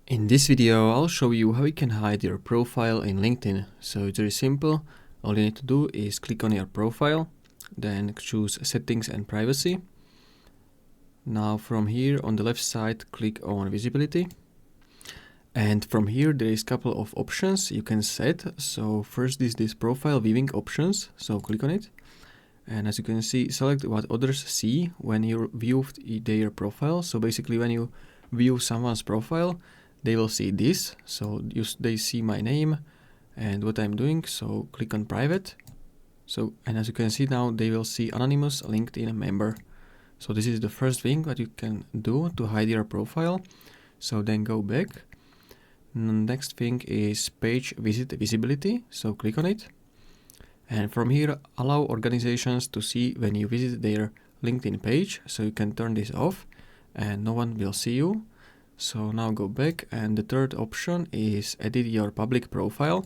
In this video, I'll show you how you can hide your profile in LinkedIn. So it's very simple. All you need to do is click on your profile, then choose Settings and Privacy. Now from here on the left side, click on Visibility. And from here, there is a couple of options you can set. So first is this profile viewing options. So click on it. And as you can see, select what others see when you view their profile. So basically when you view someone's profile, they will see this. So they see my name and what I'm doing. So click on private. And as you can see now, they will see anonymous LinkedIn member. So this is the first thing that you can do to hide your profile. So then go back. Next thing is page visit visibility. So click on it. And from here, allow organizations to see when you visit their LinkedIn page. So you can turn this off and no one will see you. So now go back, and the third option is edit your public profile.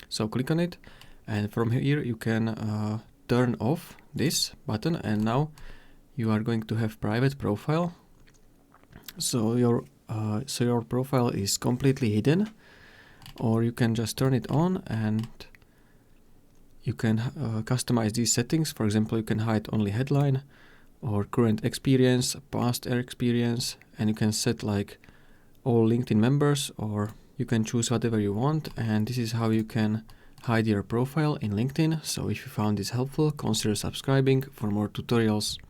So click on it, and from here you can turn off this button, and now you are going to have private profile. So your profile is completely hidden, or you can just turn it on and you can customize these settings. For example, you can hide only headline or current experience, past experience, and you can set like all LinkedIn members, or you can choose whatever you want. And this is how you can hide your profile in LinkedIn. So if you found this helpful, consider subscribing for more tutorials.